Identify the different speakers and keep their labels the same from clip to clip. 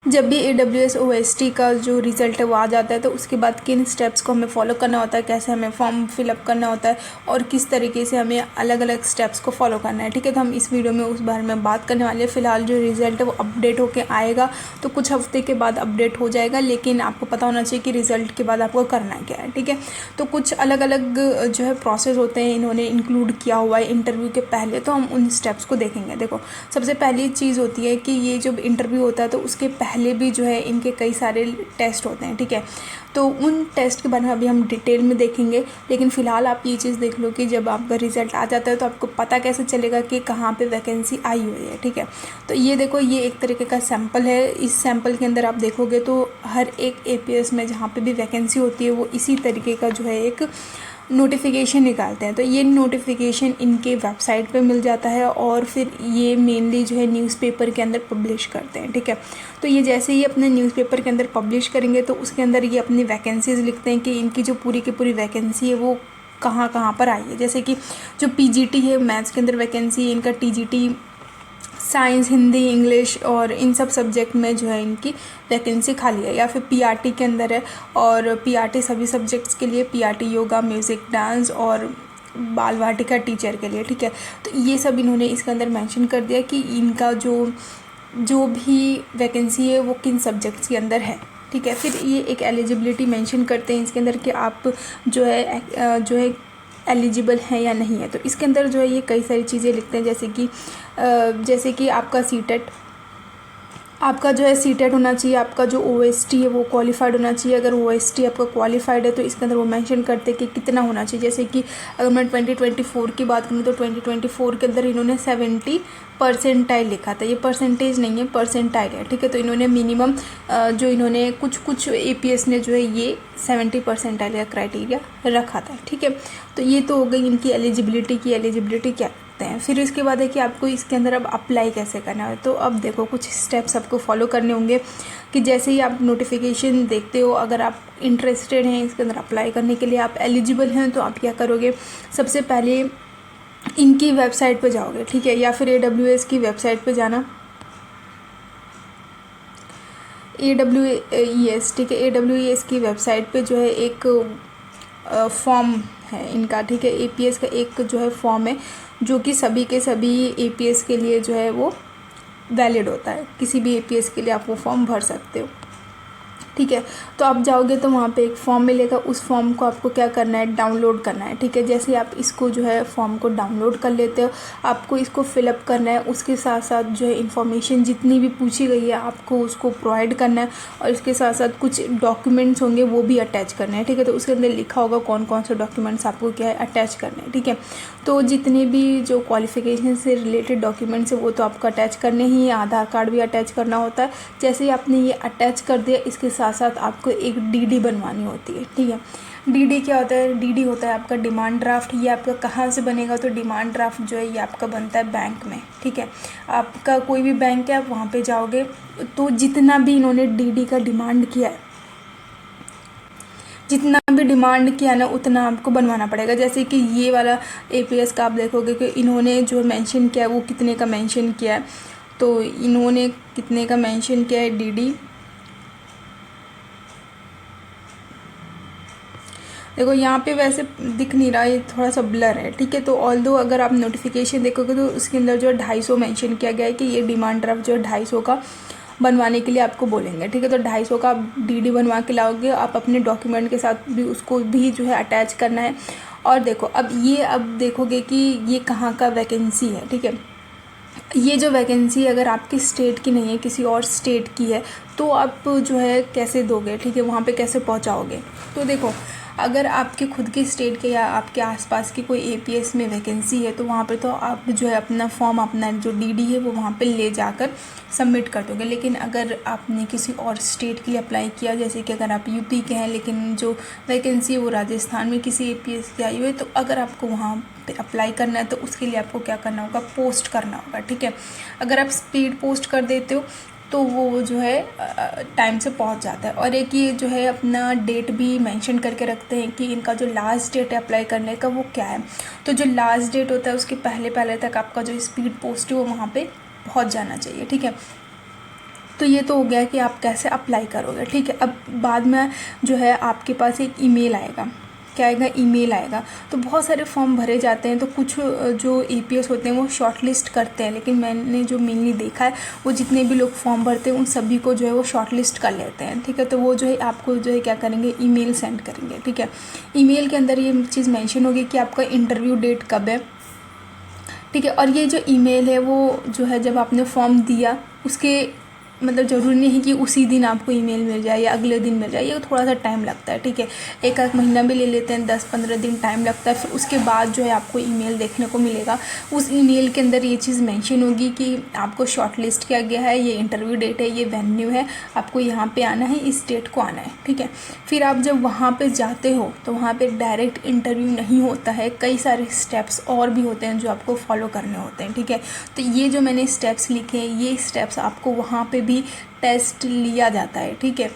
Speaker 1: जब भी AWS OST का जो रिज़ल्ट है वो आ जाता है तो उसके बाद किन स्टेप्स को हमें फॉलो करना होता है, कैसे हमें फॉर्म फिलअप करना होता है और किस तरीके से हमें अलग अलग स्टेप्स को फॉलो करना है। ठीक है, तो हम इस वीडियो में उस बारे में बात करने वाले हैं। फ़िलहाल जो रिज़ल्ट है वो अपडेट होके आएगा, तो कुछ हफ्ते के बाद अपडेट हो जाएगा, लेकिन आपको पता होना चाहिए कि रिज़ल्ट के बाद आपको करना क्या है। ठीक है, तो कुछ अलग अलग जो है प्रोसेस होते हैं, इन्होंने इंक्लूड किया हुआ है इंटरव्यू के पहले, तो हम उन स्टेप्स को देखेंगे। देखो, सबसे पहली चीज़ होती है कि ये जब इंटरव्यू होता है तो उसके पहले भी जो है इनके कई सारे टेस्ट होते हैं। ठीक है, तो उन टेस्ट के बारे में अभी हम डिटेल में देखेंगे, लेकिन फ़िलहाल आप ये चीज़ देख लो कि जब आपका रिज़ल्ट आ जाता है तो आपको पता कैसे चलेगा कि कहाँ पे वैकेंसी आई हुई है। ठीक है, तो ये देखो, ये एक तरीके का सैम्पल है। इस सैम्पल के अंदर आप देखोगे तो हर एक APS में जहाँ पे भी वैकेंसी होती है वो इसी तरीके का जो है एक नोटिफिकेशन निकालते हैं। तो ये नोटिफिकेशन इनके वेबसाइट पे मिल जाता है और फिर ये मेनली जो है न्यूज़पेपर के अंदर पब्लिश करते हैं। ठीक है, तो ये जैसे ही अपने न्यूज़पेपर के अंदर पब्लिश करेंगे तो उसके अंदर ये अपनी वैकेंसीज़ लिखते हैं कि इनकी जो पूरी की पूरी वैकेंसी है वो कहाँ कहाँ पर आई है। जैसे कि जो PGT है मैथ्स के अंदर वैकेंसी है, इनका TGT साइंस, हिंदी, इंग्लिश और इन सब सब्जेक्ट में जो है इनकी वैकेंसी खाली है, या फिर PRT के अंदर है। और PRT सभी सब्जेक्ट्स के लिए, PRT योगा, म्यूज़िक, डांस और बाल वाटिका टीचर के लिए। ठीक है, तो ये सब इन्होंने इसके अंदर मेंशन कर दिया कि इनका जो भी वैकेंसी है वो किन सब्जेक्ट्स के अंदर है। ठीक है, फिर ये एक एलिजिबिलिटी मेंशन करते हैं इसके अंदर कि आप जो है एलिजिबल है या नहीं है। तो इसके अंदर जो है ये कई सारी चीज़ें लिखते हैं, जैसे कि आपका आपका जो है सीटेट होना चाहिए, आपका जो OST है वो क्वालिफाइड होना चाहिए। अगर OST आपका क्वालिफाइड है तो इसके अंदर वो मेंशन करते हैं कि कितना होना चाहिए। जैसे कि अगर मैं 2024 की बात करूँ तो 2024 के अंदर इन्होंने 70 परसेंटाइल लिखा था। ये परसेंटेज नहीं है, परसेंटाइल है। ठीक है, तो इन्होंने मिनिमम जो इन्होंने कुछ APS ने जो है ये 70 परसेंटाइल का क्राइटेरिया रखा था। ठीक है, तो ये तो हो गई इनकी एलिजिबिलिटी क्या हैं। फिर इसके बाद है कि आपको इसके अंदर अब अप्लाई कैसे करना है। तो अब देखो, कुछ स्टेप्स आपको फॉलो करने होंगे कि जैसे ही आप नोटिफिकेशन देखते हो, अगर आप इंटरेस्टेड हैं इसके अंदर अप्लाई करने के लिए, आप एलिजिबल हैं, तो आप क्या करोगे, सबसे पहले इनकी वेबसाइट पे जाओगे। ठीक है, या फिर AWS की वेबसाइट पे जाना, AWES। ठीक है, AWES की वेबसाइट पे जो है एक फॉर्म है इनका। ठीक है, APS का एक जो है फॉर्म है जो कि सभी के सभी APS के लिए जो है वो वैलिड होता है। किसी भी APS के लिए आप वो फॉर्म भर सकते हो। ठीक है, तो आप जाओगे तो वहाँ पे एक फॉर्म मिलेगा, उस फॉर्म को आपको क्या करना है, डाउनलोड करना है। ठीक है, जैसे आप इसको जो है फॉर्म को डाउनलोड कर लेते हो, आपको इसको फिलअप करना है। उसके साथ साथ जो है इन्फॉर्मेशन जितनी भी पूछी गई है आपको उसको प्रोवाइड करना है, और इसके साथ साथ कुछ डॉक्यूमेंट्स होंगे वो भी अटैच करने हैं। ठीक है, तो उसके अंदर लिखा होगा कौन कौन से डॉक्यूमेंट्स आपको क्या है अटैच करने हैं। ठीक है, तो जितने भी जो क्वालिफिकेशन से रिलेटेड डॉक्यूमेंट्स है वो तो आपको अटैच करने ही है। आधार कार्ड भी अटैच करना होता है। जैसे ही आपने ये अटैच कर दिया, इसके साथ साथ आपको एक DD बनवानी होती है। ठीक है, DD क्या होता है, DD होता है आपका डिमांड ड्राफ्ट। ये आपका कहाँ से बनेगा, तो डिमांड ड्राफ्ट जो है ये आपका बनता है बैंक में। ठीक है, आपका कोई भी बैंक है, आप वहाँ पे जाओगे तो जितना भी इन्होंने DD का डिमांड किया है, जितना भी डिमांड किया ना उतना आपको बनवाना पड़ेगा। जैसे कि ये वाला APS का आप देखोगे कि इन्होंने जो मेंशन किया है वो कितने का मेंशन किया है, तो इन्होंने कितने का मेंशन किया है DD। देखो यहाँ पे वैसे दिख नहीं रहा, ये थोड़ा सा ब्लर है। ठीक है, तो ऑल्दो अगर आप नोटिफिकेशन देखोगे तो उसके अंदर जो है 250 मेंशन किया गया है कि ये डिमांड ड्राफ्ट जो है 250 का बनवाने के लिए आपको बोलेंगे। ठीक है, तो 250 का आप DD बनवा के लाओगे, आप अपने डॉक्यूमेंट के साथ भी उसको भी जो है अटैच करना है। और देखो, अब देखोगे कि ये कहाँ का वैकेंसी है। ठीक है, ये जो वैकेंसी अगर आपकी स्टेट की नहीं है, किसी और स्टेट की है, तो आप जो है कैसे दोगे। ठीक है, वहाँ पे कैसे पहुँचाओगे। तो देखो, अगर आपके खुद के स्टेट के या आपके आसपास की कोई APS में वैकेंसी है तो वहाँ पे तो आप जो है अपना फॉर्म, अपना जो DD है वो वहाँ पे ले जाकर सबमिट कर दोगे। लेकिन अगर आपने किसी और स्टेट के लिए अप्लाई किया, जैसे कि अगर आप UP के हैं लेकिन जो वैकेंसी है वो राजस्थान में किसी APS की आई हुई है, तो अगर आपको वहाँ पे अप्लाई करना है तो उसके लिए आपको क्या करना होगा, पोस्ट करना होगा। ठीक है, अगर आप स्पीड पोस्ट कर देते हो तो वो जो है टाइम से पहुंच जाता है। और एक ये जो है अपना डेट भी मेंशन करके रखते हैं कि इनका जो लास्ट डेट है अप्लाई करने का वो क्या है। तो जो लास्ट डेट होता है उसके पहले तक आपका जो स्पीड पोस्ट है वो वहाँ पे पहुंच जाना चाहिए। ठीक है, तो ये तो हो गया कि आप कैसे अप्लाई करोगे, ठीक है। अब बाद में जो है आपके पास एक ईमेल आएगा, क्या आएगा, ईमेल आएगा। तो बहुत सारे फॉर्म भरे जाते हैं, तो कुछ जो एपीएस होते हैं वो शॉर्ट लिस्ट करते हैं, लेकिन मैंने जो मेनली देखा है वो जितने भी लोग फॉर्म भरते हैं उन सभी को जो है वो शॉर्ट लिस्ट कर लेते हैं, ठीक है। तो वो जो है आपको जो है क्या करेंगे, ईमेल सेंड करेंगे, ठीक है। ईमेल के अंदर ये चीज़ मेंशन होगी कि आपका इंटरव्यू डेट कब है, ठीक है। और ये जो ईमेल है वो जो है जब आपने फॉर्म दिया उसके मतलब ज़रूरी नहीं है कि उसी दिन आपको ईमेल मिल जाए या अगले दिन मिल जाए, ये थोड़ा सा टाइम लगता है, ठीक है। एक आध महीना भी ले लेते हैं, 10-15 दिन टाइम लगता है। फिर उसके बाद जो है आपको ईमेल देखने को मिलेगा। उस ईमेल के अंदर ये चीज़ मेंशन होगी कि आपको शॉर्ट लिस्ट किया गया है, ये इंटरव्यू डेट है, ये वेन्यू है, आपको यहाँ पे आना है, इस डेट को आना है, ठीक है। फिर आप जब वहाँ पे जाते हो तो वहाँ पे डायरेक्ट इंटरव्यू नहीं होता है, कई सारे स्टेप्स और भी होते हैं जो आपको फॉलो करने होते हैं, ठीक है। तो ये जो मैंने स्टेप्स लिखे हैं, ये स्टेप्स आपको वहाँ पे भी टेस्ट लिया जाता है, ठीक है।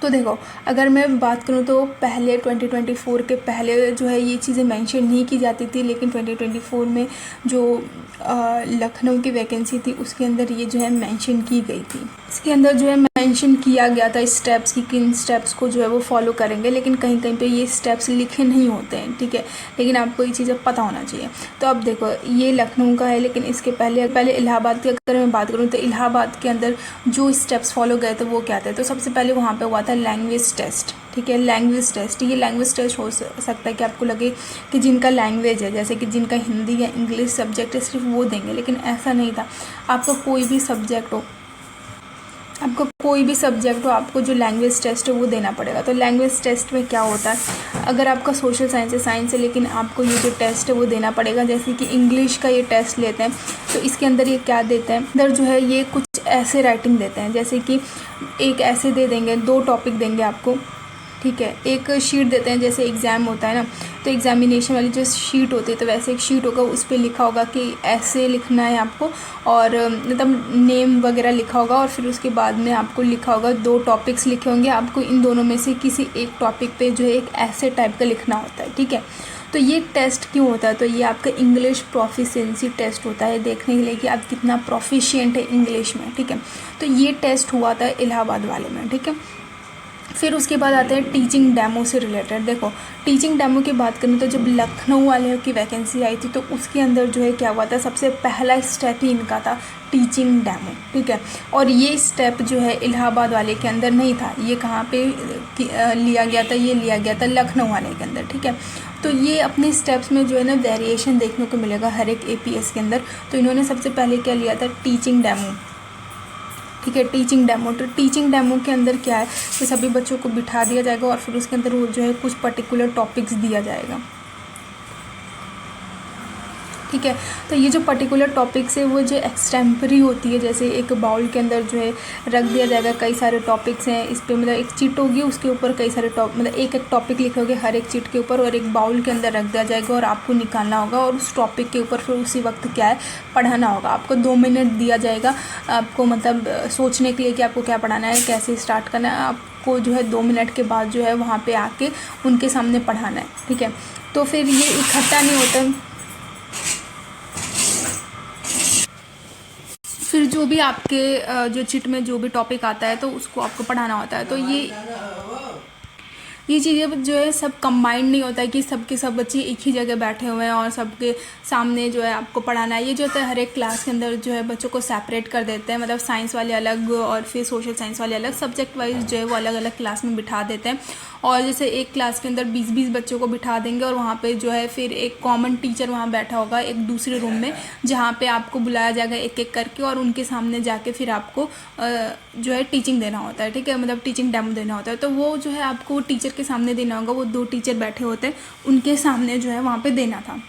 Speaker 1: तो देखो, अगर मैं बात करूँ तो पहले 2024 के पहले जो है ये चीज़ें मेंशन नहीं की जाती थी, लेकिन 2024 में जो लखनऊ की वैकेंसी थी उसके अंदर ये जो है मेंशन की गई थी। इसके अंदर जो है मेंशन किया गया था स्टेप्स की, किन स्टेप्स को जो है वो फॉलो करेंगे, लेकिन कहीं कहीं पे ये स्टेप्स लिखे नहीं होते हैं, ठीक है। लेकिन आपको ये चीज़ें पता होना चाहिए। तो अब देखो, ये लखनऊ का है, लेकिन इसके पहले इलाहाबाद की अगर मैं बात करूँ तो इलाहाबाद के अंदर जो स्टेप्स फॉलो गए थे वो क्या थे। तो सबसे पहले वहाँ पर हुआ था लैंग्वेज टेस्ट, ठीक है। लैंग्वेज टेस्ट, ये लैंग्वेज टेस्ट हो सकता है कि आपको लगे कि जिनका लैंग्वेज है, जैसे कि जिनका हिंदी या इंग्लिश सब्जेक्ट है सिर्फ वो देंगे, लेकिन ऐसा नहीं था। आपका कोई भी सब्जेक्ट हो, आपको जो लैंग्वेज टेस्ट है वो देना पड़ेगा। तो लैंग्वेज टेस्ट में क्या होता है, अगर आपका सोशल साइंस है लेकिन आपको ये जो टेस्ट है वो देना पड़ेगा। जैसे कि इंग्लिश का ये टेस्ट लेते हैं तो इसके अंदर ये क्या देते हैं, अंदर जो है ये कुछ ऐसे राइटिंग देते हैं, जैसे कि एक ऐसे दे देंगे, 2 टॉपिक देंगे आपको, ठीक है। एक शीट देते हैं, जैसे एग्ज़ाम होता है ना, तो एग्जामिनेशन वाली जो शीट होती है तो वैसे एक शीट होगा, उस पर लिखा होगा कि ऐसे लिखना है आपको, और मतलब नेम वगैरह लिखा होगा, और फिर उसके बाद में आपको लिखा होगा 2 टॉपिक्स लिखे होंगे, आपको इन दोनों में से किसी एक टॉपिक पे जो है एक ऐसे टाइप का लिखना होता है, ठीक है। तो ये टेस्ट क्यों होता है, तो ये आपका इंग्लिश प्रोफिशिएंसी टेस्ट होता है, देखने के लिए कि आप कितना प्रोफिशिएंट है इंग्लिश में, ठीक है। तो ये टेस्ट हुआ था इलाहाबाद वाले में, ठीक है। फिर उसके बाद आते हैं टीचिंग डेमो से रिलेटेड। देखो, टीचिंग डेमो की बात करें तो जब लखनऊ वाले की वैकेंसी आई थी तो उसके अंदर जो है क्या हुआ था, सबसे पहला स्टेप ही इनका था टीचिंग डेमो, ठीक है। और ये स्टेप जो है इलाहाबाद वाले के अंदर नहीं था, ये कहाँ पे लिया गया था, ये लिया गया था लखनऊ वाले के अंदर, ठीक है। तो ये अपने स्टेप्स में जो है ना वेरिएशन देखने को मिलेगा हर एक एपीएस के अंदर। तो इन्होंने सबसे पहले क्या लिया था, टीचिंग डेमो, ठीक है। टीचिंग डेमो, तो टीचिंग डेमो के अंदर क्या है कि सभी बच्चों को बिठा दिया जाएगा और फिर उसके अंदर वो जो है कुछ पर्टिकुलर टॉपिक्स दिया जाएगा, ठीक है। तो ये जो पर्टिकुलर टॉपिक्स है वो जो एक्सटेम्परी होती है, जैसे एक बाउल के अंदर जो है रख दिया जाएगा, कई सारे टॉपिक्स हैं इस पर, मतलब एक चिट होगी उसके ऊपर कई सारे मतलब एक टॉपिक लिखे होंगे हर एक चिट के ऊपर, और एक बाउल के अंदर रख दिया जाएगा और आपको निकालना होगा, और उस टॉपिक के ऊपर फिर उसी वक्त क्या है पढ़ाना होगा। आपको 2 मिनट दिया जाएगा आपको, मतलब सोचने के लिए कि आपको क्या पढ़ाना है, कैसे स्टार्ट करना है। आपको जो है 2 मिनट के बाद जो है वहाँ पर आके उनके सामने पढ़ाना है, ठीक है। तो फिर ये इकट्ठा नहीं होता, फिर जो भी आपके जो चिट में जो भी टॉपिक आता है तो उसको आपको पढ़ाना होता है। तो ये चीज़ें जो है सब कंबाइंड नहीं होता है कि सबके सब बच्चे एक ही जगह बैठे हुए हैं और सबके सामने जो है आपको पढ़ाना है। ये जो होता है हर एक क्लास के अंदर जो है बच्चों को सेपरेट कर देते हैं, मतलब साइंस वाले अलग और फिर सोशल साइंस वाले अलग, सब्जेक्ट वाइज जो है वो अलग अलग क्लास में बिठा देते हैं। और जैसे एक क्लास के अंदर 20-20 बच्चों को बिठा देंगे और वहाँ पे जो है फिर एक कॉमन टीचर वहाँ बैठा होगा एक दूसरे रूम में, जहाँ पे आपको बुलाया जाएगा एक एक करके और उनके सामने जाके फिर आपको जो है टीचिंग देना होता है, ठीक है, मतलब टीचिंग डेमो देना होता है। तो वो जो है आपको टीचर के सामने देना होगा, वो 2 टीचर बैठे होते हैं उनके सामने जो है वहाँ पे देना था,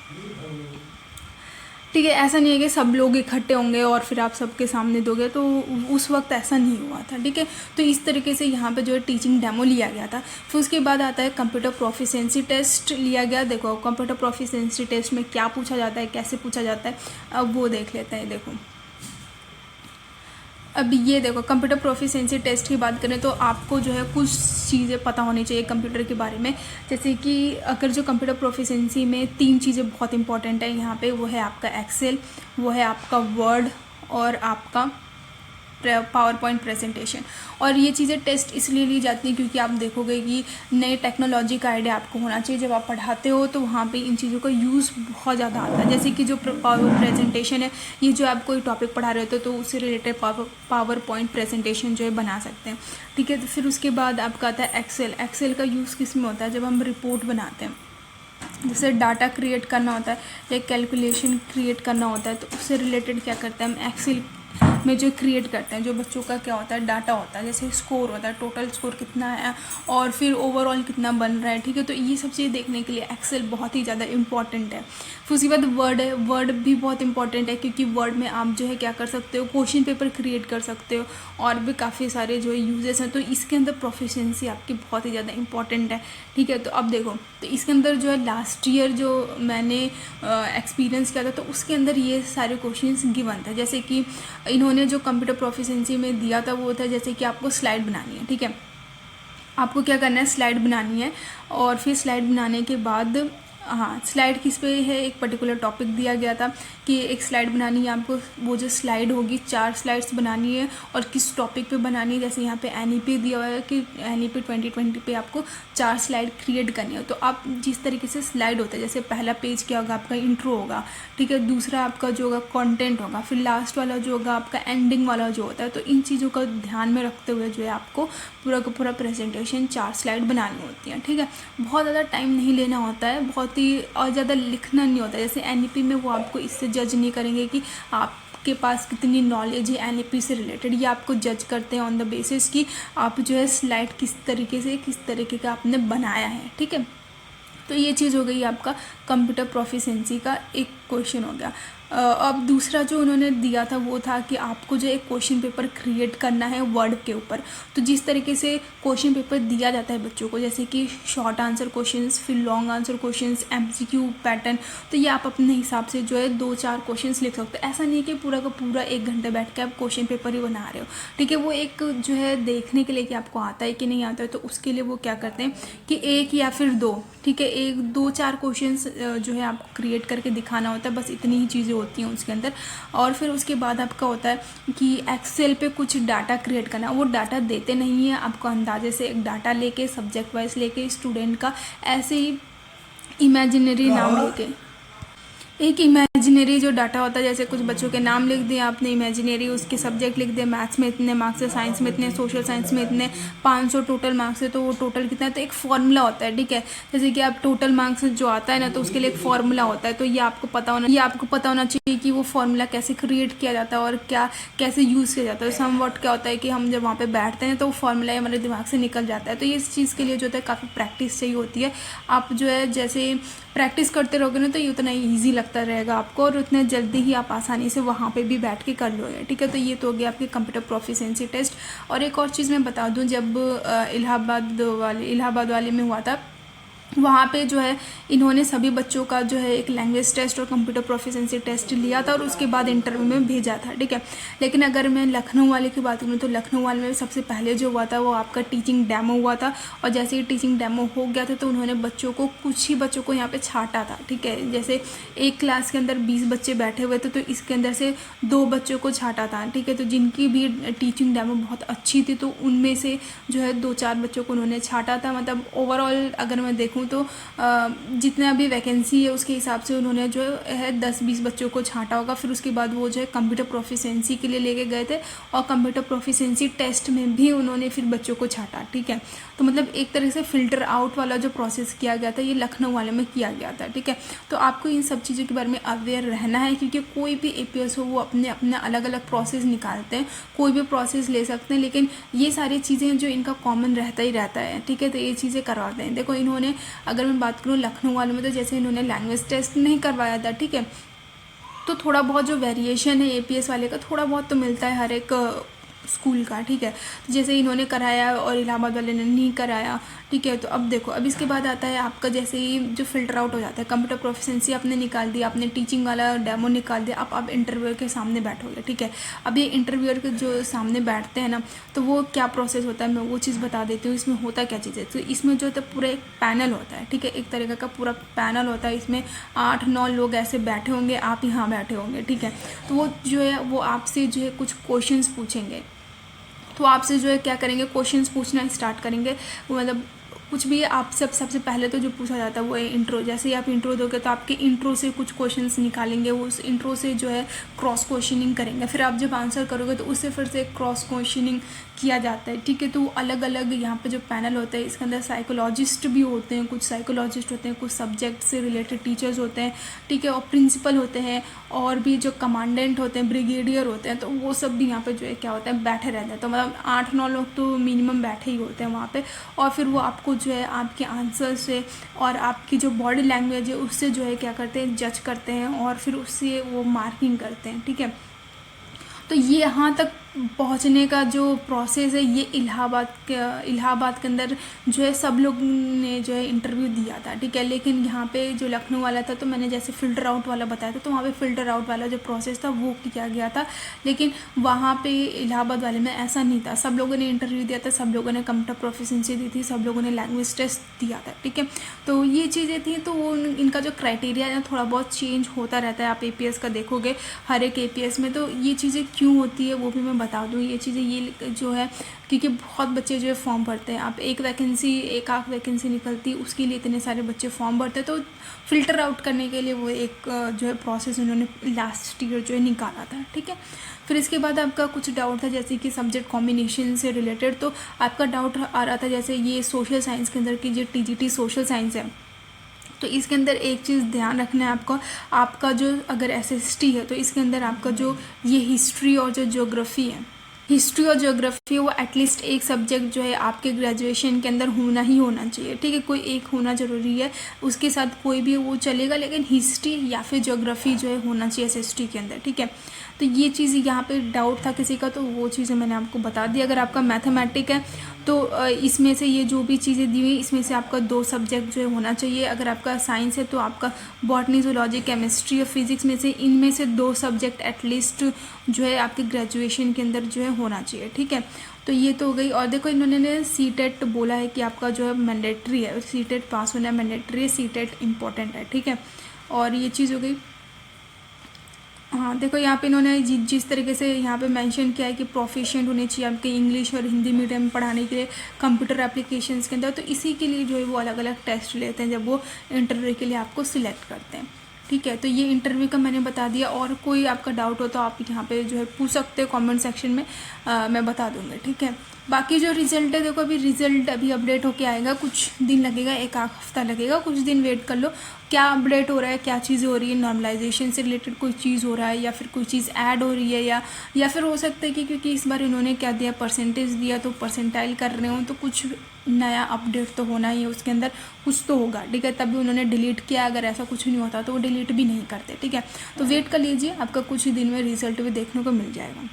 Speaker 1: ठीक है। ऐसा नहीं है कि सब लोग इकट्ठे होंगे और फिर आप सबके सामने दोगे, तो उस वक्त ऐसा नहीं हुआ था, ठीक है। तो इस तरीके से यहाँ पे जो है टीचिंग डेमो लिया गया था। फिर उसके बाद आता है कंप्यूटर प्रोफिशिएंसी टेस्ट लिया गया। देखो, कंप्यूटर प्रोफिशिएंसी टेस्ट में क्या पूछा जाता है, कैसे पूछा जाता है, अब वो देख लेते हैं। देखो, अब ये देखो, कंप्यूटर प्रोफिशिएंसी टेस्ट की बात करें तो आपको जो है कुछ चीज़ें पता होनी चाहिए कंप्यूटर के बारे में। जैसे कि अगर जो कंप्यूटर प्रोफिशिएंसी में 3 चीज़ें बहुत इंपॉर्टेंट है यहाँ पे, वो है आपका एक्सेल, वो है आपका वर्ड और आपका पावर पॉइंट प्रेजेंटेशन। और ये चीज़ें टेस्ट इसलिए ली जाती हैं क्योंकि आप देखोगे कि नए टेक्नोलॉजी का आइडिया आपको होना चाहिए। जब आप पढ़ाते हो तो वहाँ पे इन चीज़ों का यूज़ बहुत ज़्यादा आता है। जैसे कि जो पावर प्रेजेंटेशन है, ये जो आप कोई टॉपिक पढ़ा रहे हो तो उससे रिलेटेड पावर पॉइंट प्रेजेंटेशन जो है बना सकते हैं, ठीक है। तो फिर उसके बाद आपका आता है एक्सेल। एक्सेल का यूज़ किस में होता है? जब हम रिपोर्ट बनाते हैं, जैसे डाटा क्रिएट करना होता है या कैलकुलेशन क्रिएट करना होता है, तो उससे रिलेटेड क्या करते हैं हम एक्सेल में जो क्रिएट करते हैं, जो बच्चों का क्या होता है डाटा होता है, जैसे स्कोर होता है, टोटल स्कोर कितना है और फिर ओवरऑल कितना बन रहा है, ठीक है। तो ये सब चीज़ देखने के लिए एक्सेल बहुत ही ज़्यादा इंपॉर्टेंट है। फिर उसके बाद वर्ड है। वर्ड भी बहुत इंपॉर्टेंट है क्योंकि वर्ड में आप जो है क्या कर सकते हो, क्वेश्चन पेपर क्रिएट कर सकते हो और भी काफ़ी सारे जो यूजेस हैं। तो इसके अंदर प्रोफिशिएंसी आपकी बहुत ही ज़्यादा इंपॉर्टेंट है, ठीक है। तो अब देखो, तो इसके अंदर जो है लास्ट ईयर जो मैंने एक्सपीरियंस किया था तो उसके अंदर ये सारे क्वेश्चंस गिवन था। जैसे कि इन्होंने जो कंप्यूटर प्रोफिशिएंसी में दिया था वो था जैसे कि आपको स्लाइड बनानी है, ठीक है। आपको क्या करना है, स्लाइड बनानी है और फिर स्लाइड बनाने के बाद स्लाइड किस पे है, एक पर्टिकुलर टॉपिक दिया गया था कि एक स्लाइड बनानी है आपको। वो जो स्लाइड होगी 4 स्लाइड्स बनानी है और किस टॉपिक पे बनानी है। जैसे यहाँ पे NEP दिया हुआ है कि NEP 2020 पे आपको 4 स्लाइड क्रिएट करनी है। तो आप जिस तरीके से स्लाइड होता है, जैसे पहला पेज क्या होगा आपका, इंट्रो होगा, ठीक है। दूसरा आपका जो होगा कंटेंट होगा, फिर लास्ट वाला जो होगा आपका एंडिंग वाला जो होता है। तो इन चीज़ों का ध्यान में रखते हुए जो है आपको पूरा का पूरा प्रेजेंटेशन 4 स्लाइड बनानी होती है, ठीक है। बहुत ज़्यादा टाइम नहीं लेना होता है, बहुत ही और ज़्यादा लिखना नहीं होता है। जैसे NEP में वो आपको इससे जज नहीं करेंगे कि आपके पास कितनी नॉलेज है NEP से रिलेटेड। ये आपको जज करते हैं ऑन द बेसिस कि आप जो है स्लाइड किस तरीके का आपने बनाया है, ठीक है। तो ये चीज़ हो गई आपका कंप्यूटर प्रोफिशिएंसी का एक क्वेश्चन हो गया। अब दूसरा जो उन्होंने दिया था वो था कि आपको जो एक क्वेश्चन पेपर क्रिएट करना है वर्ड के ऊपर। तो जिस तरीके से क्वेश्चन पेपर दिया जाता है बच्चों को, जैसे कि शॉर्ट आंसर क्वेश्चंस, फिर long answer questions, MCQ pattern, तो ये आप अपने हिसाब से जो है 2-4 क्वेश्चंस लिख सकते हैं। ऐसा नहीं कि पूरा का पूरा 1 घंटे बैठ के आप क्वेश्चन पेपर ही बना रहे हो, ठीक है। वो एक जो है देखने के लिए कि आपको आता है कि नहीं आता है, तो उसके लिए वो क्या करते हैं कि 1 या फिर 2, ठीक है, 1-2-4 क्वेश्चंस जो है आपको क्रिएट करके दिखाना होता है। बस इतनी ही चीज़ें होती हैं उसके अंदर। और फिर उसके बाद आपका होता है कि एक्सेल पे कुछ डाटा क्रिएट करना। वो डाटा देते नहीं है आपको, अंदाजे से एक डाटा लेके, सब्जेक्ट वाइज लेके, स्टूडेंट का ऐसे ही इमेजिनरी नाम लेके, एक इमेजिनरी जो डाटा होता है, जैसे कुछ बच्चों के नाम लिख दिए आपने इमेजिनरी, उसके सब्जेक्ट लिख दिए, मैथ्स में इतने मार्क्स है, साइंस में इतने, सोशल साइंस में इतने, 500 टोटल मार्क्स है, तो वो टोटल कितना है, तो एक फॉर्मूला होता है, ठीक है। जैसे कि आप टोटल मार्क्स जो आता है ना, तो उसके लिए एक फॉर्मूला होता है। तो ये आपको पता होना चाहिए कि वो फॉर्मूला कैसे क्रिएट किया जाता है और क्या कैसे यूज़ किया जाता है। समवॉट क्या होता है कि हम जब वहाँ पे बैठते हैं तो वो फॉर्मूला हमारे दिमाग से निकल जाता है। तो ये इस चीज़ के लिए जो है काफ़ी प्रैक्टिस चाहिए होती है। आप जो है जैसे प्रैक्टिस करते रहोगे ना, तो ये उतना ईजी लगता रहेगा आपको और उतने जल्दी ही आप आसानी से वहाँ पे भी बैठ के कर लोगे, ठीक है। तो ये तो हो गया आपके कंप्यूटर प्रोफिशिएंसी टेस्ट। और एक और चीज़ मैं बता दूँ, जब इलाहाबाद वाले में हुआ था, वहाँ पे जो है इन्होंने सभी बच्चों का जो है एक लैंग्वेज टेस्ट और कंप्यूटर प्रोफिशिएंसी टेस्ट लिया था और उसके बाद इंटरव्यू में भेजा था, ठीक है। लेकिन अगर मैं लखनऊ वाले की बात करूँ तो लखनऊ वाले में सबसे पहले जो हुआ था वो आपका टीचिंग डेमो हुआ था। और जैसे ही टीचिंग डेमो हो गया था तो उन्होंने कुछ ही बच्चों को यहाँ पर छांटा था, ठीक है। जैसे एक क्लास के अंदर 20 बच्चे बैठे हुए थे, तो इसके अंदर से 2 बच्चों को छांटा था, ठीक है। तो जिनकी भी टीचिंग डेमो बहुत अच्छी थी तो उनमें से जो है 2-4 बच्चों को उन्होंने छांटा था। मतलब ओवरऑल अगर मैं देखूँ तो जितना भी वैकेंसी है उसके हिसाब से उन्होंने जो है 10-20 बच्चों को छांटा होगा। फिर उसके बाद वो जो है कंप्यूटर प्रोफिशिएंसी के लिए लेके गए थे और कंप्यूटर प्रोफिशिएंसी टेस्ट में भी उन्होंने फिर बच्चों को छांटा, ठीक है। तो मतलब एक तरह से फिल्टर आउट वाला जो प्रोसेस किया गया था ये लखनऊ वाले में किया गया था, ठीक है। तो आपको इन सब चीज़ों के बारे में अवेयर रहना है क्योंकि कोई भी APS हो वो अपने अलग अलग प्रोसेस निकालते हैं, कोई भी प्रोसेस ले सकते हैं, लेकिन ये सारी चीज़ें जो इनका कॉमन रहता ही रहता है, ठीक है। तो ये चीज़ें करवाते हैं। देखो इन्होंने, अगर मैं बात करूँ लखनऊ वालों में, तो जैसे इन्होंने लैंग्वेज टेस्ट नहीं करवाया था, ठीक है। तो थोड़ा बहुत जो वेरिएशन है APS वाले का थोड़ा बहुत तो मिलता है हर एक स्कूल का, ठीक है। तो जैसे इन्होंने कराया और इलाहाबाद वाले ने नहीं कराया, ठीक है। तो अब देखो, अब इसके बाद आता है आपका जैसे ही जो फिल्टर आउट हो जाता है, कंप्यूटर प्रोफिशिएंसी आपने निकाल दिया, आपने टीचिंग वाला डेमो निकाल दिया, अब इंटरव्यूअर के सामने बैठोगे, ठीक है। अब ये इंटरव्यूअर के जो सामने बैठते हैं ना, तो वो क्या प्रोसेस होता है मैं वो चीज़ बता देती हूँ। इसमें होता क्या चीज़ है, तो इसमें जो है पूरा एक पैनल होता है, ठीक है। एक तरीके का पूरा पैनल होता है, इसमें 8-9 लोग ऐसे बैठे होंगे, आप यहाँ बैठे होंगे, ठीक है। तो वो जो है वो आपसे जो है कुछ क्वेश्चंस पूछेंगे, तो आपसे जो है क्या करेंगे, क्वेश्चंस पूछना स्टार्ट करेंगे। मतलब कुछ भी आप सबसे पहले तो जो पूछा जाता है वो है इंट्रो। जैसे ही आप इंट्रो दोगे तो आपके इंट्रो से कुछ क्वेश्चंस निकालेंगे, वो उस इंट्रो से जो है क्रॉस क्वेश्चनिंग करेंगे, फिर आप जब आंसर करोगे तो उससे फिर से क्रॉस क्वेश्चनिंग किया जाता है, ठीक है। तो अलग अलग यहाँ पे जो पैनल होता है इसके अंदर साइकोलॉजिस्ट भी होते हैं, कुछ साइकोलॉजिस्ट होते हैं, कुछ सब्जेक्ट से रिलेटेड टीचर्स होते हैं, ठीक है, और प्रिंसिपल होते हैं, और भी जो कमांडेंट होते हैं, ब्रिगेडियर होते हैं, तो वो सब भी यहाँ पे जो है क्या होता है बैठे रहते हैं। तो मतलब 8-9 लोग तो मिनिमम बैठे ही होते हैं वहाँ पे, और फिर वो आपको जो है आपके आंसर से और आपकी जो बॉडी लैंग्वेज है उससे जो है क्या करते हैं, जज करते हैं, और फिर उससे वो मार्किंग करते हैं, ठीक है। तो ये यहाँ तक पहुँचने का जो प्रोसेस है ये इलाहाबाद के अंदर जो है सब लोग ने जो है इंटरव्यू दिया था, ठीक है। लेकिन यहाँ पे जो लखनऊ वाला था, तो मैंने जैसे फ़िल्टर आउट वाला बताया था, तो वहाँ पे फ़िल्टर आउट वाला जो प्रोसेस था वो किया गया था। लेकिन वहाँ पे इलाहाबाद वाले में ऐसा नहीं था, सब लोगों ने इंटरव्यू दिया था, सब लोगों ने कंप्यूटर प्रोफिशिएंसी दी थी, सब लोगों ने लैंग्वेज टेस्ट दिया था, ठीक है। तो ये चीज़ें थी, तो वो इनका जो क्राइटेरिया है थोड़ा बहुत चेंज होता रहता है। आप APS का देखोगे हर एक APS में, तो ये चीज़ें क्यों होती है वो भी मैं बता दूँ। ये चीज़ें ये जो है क्योंकि बहुत बच्चे जो है फॉर्म भरते हैं, आप एक आध वैकेंसी निकलती है उसके लिए इतने सारे बच्चे फॉर्म भरते हैं, तो फ़िल्टर आउट करने के लिए वो एक जो है प्रोसेस उन्होंने लास्ट ईयर जो है निकाला था, ठीक है। फिर इसके बाद आपका कुछ डाउट था जैसे कि सब्जेक्ट कॉम्बिनेशन से रिलेटेड, तो आपका डाउट आ रहा था जैसे ये सोशल साइंस के अंदर की जो TGT सोशल साइंस है, तो इसके अंदर एक चीज़ ध्यान रखना है आपको, आपका जो अगर SST है तो इसके अंदर आपका जो ये हिस्ट्री और जो ज्योग्राफी है, हिस्ट्री और ज्योग्राफी वो एटलीस्ट एक सब्जेक्ट जो है आपके ग्रेजुएशन के अंदर होना चाहिए, ठीक है। कोई एक होना ज़रूरी है, उसके साथ कोई भी वो चलेगा, लेकिन हिस्ट्री या फिर ज्योग्राफी जो है होना चाहिए SST के अंदर, ठीक है। तो ये चीज़ यहाँ पे डाउट था किसी का, तो वो चीज़ें मैंने आपको बता दी। अगर आपका मैथमेटिक है तो इसमें से ये जो भी चीज़ें दी हुई इसमें से आपका 2 सब्जेक्ट जो है होना चाहिए। अगर आपका साइंस है तो आपका बॉटनी, जूलॉजी, केमिस्ट्री और फिजिक्स में से इनमें से 2 सब्जेक्ट एटलीस्ट जो है आपके ग्रेजुएशन के अंदर जो है होना चाहिए, ठीक है। तो ये तो हो गई। और देखो इन्होंने CTET बोला है कि आपका जो है मैंडेटरी है, CTET पास होना मैंडेटरी है, CTET इम्पॉर्टेंट है, ठीक है। और ये चीज़ हो गई। हाँ देखो यहाँ पे इन्होंने जिस तरीके से यहाँ पे मेंशन किया है कि प्रोफिशिएंट होने चाहिए आपके इंग्लिश और हिंदी मीडियम में पढ़ाने के लिए कंप्यूटर एप्लीकेशंस के अंदर, तो इसी के लिए जो है वो अलग अलग टेस्ट लेते हैं जब वो इंटरव्यू के लिए आपको सिलेक्ट करते हैं, ठीक है। तो ये इंटरव्यू का मैंने बता दिया, और कोई आपका डाउट हो तो आप यहाँ पे जो है पूछ सकते हो कमेंट सेक्शन में, मैं बता दूँगी, ठीक है। बाकी जो रिज़ल्ट है देखो, अभी रिज़ल्ट अभी अपडेट होके आएगा, कुछ दिन लगेगा, एक आध हफ्ता लगेगा, कुछ दिन वेट कर लो। क्या अपडेट हो रहा है, क्या चीज़ें हो रही है, नॉर्मलाइजेशन से रिलेटेड कोई चीज़ हो रहा है या फिर कोई चीज़ ऐड हो रही है, या फिर हो सकता है कि क्योंकि इस बार इन्होंने क्या दिया, परसेंटेज दिया, तो परसेंटाइल कर रहे हो, तो कुछ नया अपडेट तो होना ही है उसके अंदर, कुछ तो होगा, ठीक है। तभी उन्होंने डिलीट किया, अगर ऐसा कुछ नहीं होता तो वो डिलीट भी नहीं करते, ठीक है। तो वेट कर लीजिए, आपका कुछ ही दिन में रिजल्ट भी देखने को मिल जाएगा।